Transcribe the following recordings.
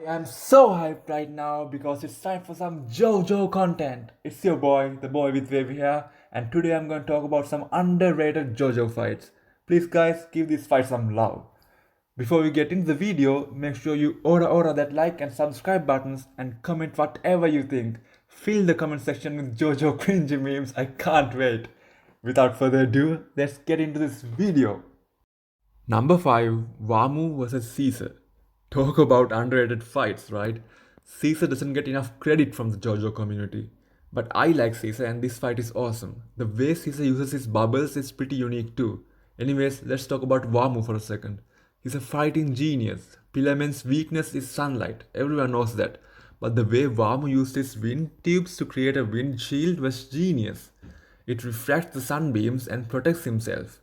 I'm so hyped right now because it's time for some JoJo content. It's your boy, the boy with wavy hair, and today I'm going to talk about some underrated JoJo fights. Please, guys, give this fight some love. Before we get into the video, make sure you order that like and subscribe buttons and comment whatever you think. Fill the comment section with JoJo cringy memes. I can't wait. Without further ado, let's get into this video. Number 5, Vamu vs Caesar. Talk about underrated fights, right? Caesar doesn't get enough credit from the JoJo community. But I like Caesar and this fight is awesome. The way Caesar uses his bubbles is pretty unique too. Anyways, let's talk about Vamu for a second. He's a fighting genius. Pilament's weakness is sunlight. Everyone knows that. But the way Vamu used his wind tubes to create a wind shield was genius. It refracts the sunbeams and protects himself.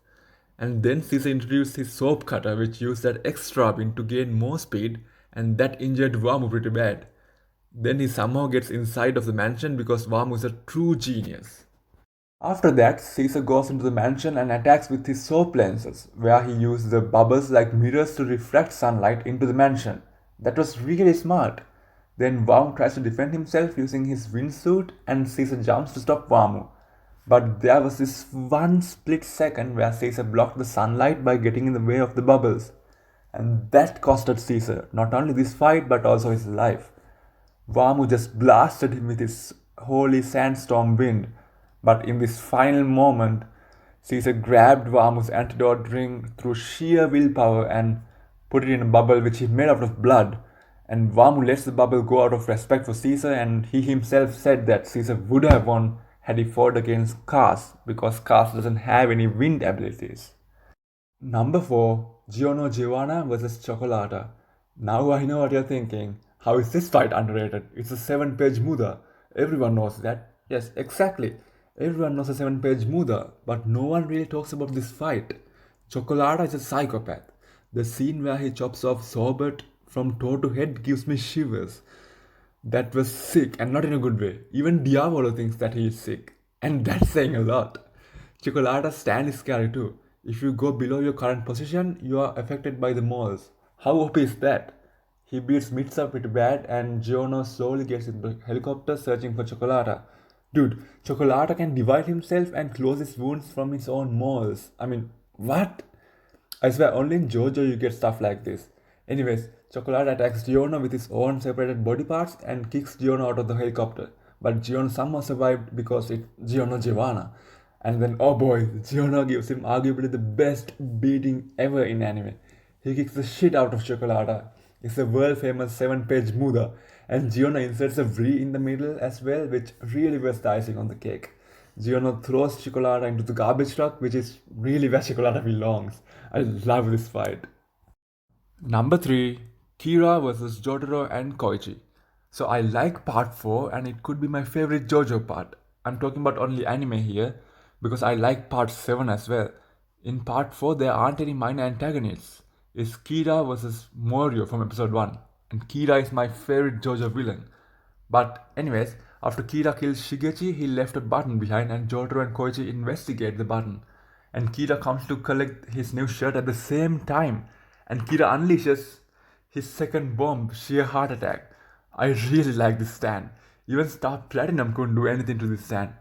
And then Caesar introduced his soap cutter, which used that extra wind to gain more speed, and that injured Vamu pretty bad. Then he somehow gets inside of the mansion because Vamu is a true genius. After that, Caesar goes into the mansion and attacks with his soap lenses, where he used the bubbles like mirrors to reflect sunlight into the mansion. That was really smart. Then Vamu tries to defend himself using his windsuit, and Caesar jumps to stop Vamu. But there was this one split second where Caesar blocked the sunlight by getting in the way of the bubbles. And that costed Caesar not only this fight but also his life. Vamu just blasted him with his holy sandstorm wind. But in this final moment, Caesar grabbed Vamu's antidote ring through sheer willpower and put it in a bubble which he made out of blood. And Vamu lets the bubble go out of respect for Caesar, and he himself said that Caesar would have won had he fought against Cars because Cars doesn't have any wind abilities. Number 4, Giavanna vs Chocolata. Now I know what you're thinking. How is this fight underrated? It's a 7-page Muda. Everyone knows that. Yes, exactly. Everyone knows a 7-page Muda, but no one really talks about this fight. Chocolata is a psychopath. The scene where he chops off Sorbet from toe to head gives me shivers. That was sick and not in a good way. Even Diavolo thinks that he is sick. And that's saying a lot. Chocolata's stand is scary too. If you go below your current position, you are affected by the moles. How OP is that? He beats Mitsa pretty bad and Giorno slowly gets in the helicopter searching for Chocolata. Dude, Chocolata can divide himself and close his wounds from his own moles. I mean, what? I swear only in Jojo you get stuff like this. Anyways, Chocolate attacks Giorno with his own separated body parts and kicks Giorno out of the helicopter. But Giorno somehow survived because it's Giavanna. And then, oh boy, Giorno gives him arguably the best beating ever in anime. He kicks the shit out of Chocolata. It's a world famous 7-page Muda. And Giorno inserts a V in the middle as well, which really was the icing on the cake. Giorno throws Chocolata into the garbage truck, which is really where Chocolata belongs. I love this fight. Number 3, Kira vs Jotaro and Koichi. So I like part 4 and it could be my favorite JoJo part. I'm talking about only anime here because I like part 7 as well. In part 4 there aren't any minor antagonists. It's Kira vs Morio from episode 1 and Kira is my favorite JoJo villain. But anyways, after Kira kills Shigechi, he left a button behind and Jotaro and Koichi investigate the button. And Kira comes to collect his new shirt at the same time. And Kira unleashes his second bomb, Sheer Heart Attack. I really like this stand. Even Star Platinum couldn't do anything to this stand.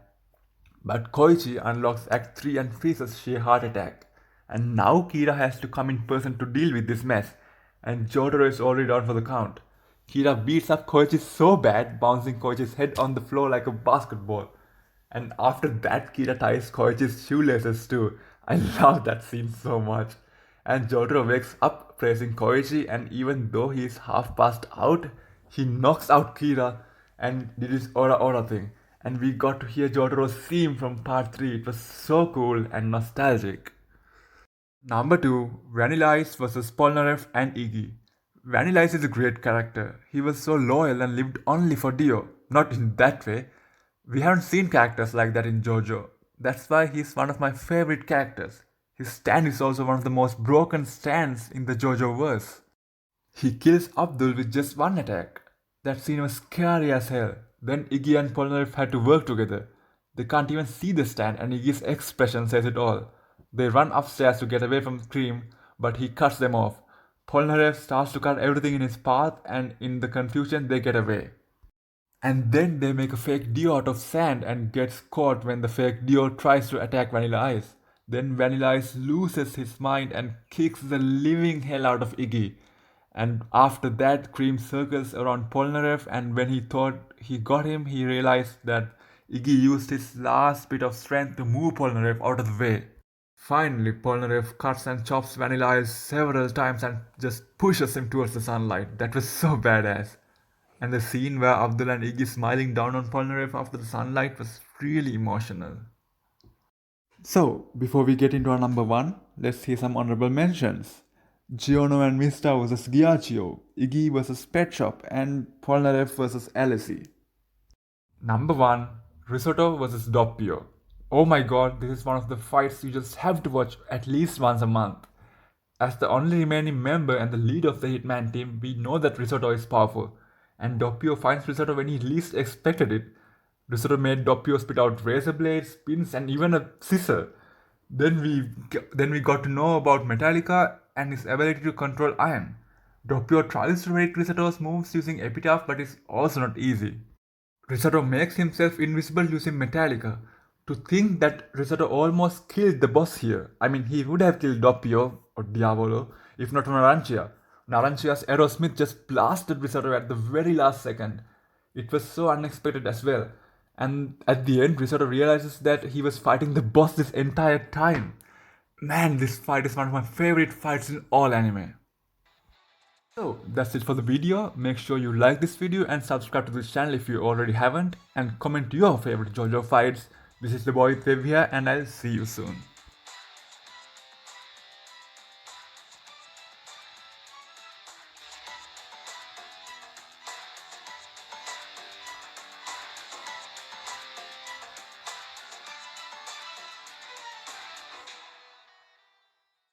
But Koichi unlocks Act 3 and freezes Sheer Heart Attack. And now Kira has to come in person to deal with this mess. And Jotaro is already down for the count. Kira beats up Koichi so bad, bouncing Koichi's head on the floor like a basketball. And after that, Kira ties Koichi's shoelaces too. I love that scene so much. And Jotaro wakes up praising Koichi, and even though he is half passed out, he knocks out Kira and did his aura thing. And we got to hear Jotaro's theme from part 3. It was so cool and nostalgic. Number 2, Vanilla Ice vs Polnareff and Iggy. Vanilla Ice is a great character. He was so loyal and lived only for Dio. Not in that way. We haven't seen characters like that in JoJo. That's why he's one of my favorite characters. His stand is also one of the most broken stands in the JoJo verse. He kills Abdul with just one attack. That scene was scary as hell. Then Iggy and Polnareff had to work together. They can't even see the stand and Iggy's expression says it all. They run upstairs to get away from Scream, but he cuts them off. Polnareff starts to cut everything in his path, and in the confusion, they get away. And then they make a fake Dio out of sand and gets caught when the fake Dio tries to attack Vanilla Ice. Then Vanilla Ice loses his mind and kicks the living hell out of Iggy. And after that, Cream circles around Polnareff, and when he thought he got him, he realized that Iggy used his last bit of strength to move Polnareff out of the way. Finally, Polnareff cuts and chops Vanilla Ice several times and just pushes him towards the sunlight. That was so badass. And the scene where Abdul and Iggy smiling down on Polnareff after the sunlight was really emotional. So, before we get into our number one, let's see some honorable mentions. Giorno and Mista vs Giacchio, Iggy vs Pet Shop, and Polnareff vs Alice. Number 1, Risotto vs Doppio. Oh my god, this is one of the fights you just have to watch at least once a month. As the only remaining member and the leader of the Hitman team, we know that Risotto is powerful, and Doppio finds Risotto when he least expected it. Risotto made Doppio spit out razor blades, pins, and even a scissor. Then we got to know about Metallica and his ability to control iron. Doppio tries to break Risotto's moves using Epitaph, but it's also not easy. Risotto makes himself invisible using Metallica. To think that Risotto almost killed the boss here. I mean, he would have killed Doppio or Diavolo if not for Narancia. Narancia's Aerosmith just blasted Risotto at the very last second. It was so unexpected as well. And at the end, Risotto realizes that he was fighting the boss this entire time. Man, this fight is one of my favorite fights in all anime. So, that's it for the video. Make sure you like this video and subscribe to this channel if you already haven't. And comment your favorite JoJo fights. This is the boy Wavy here, and I'll see you soon.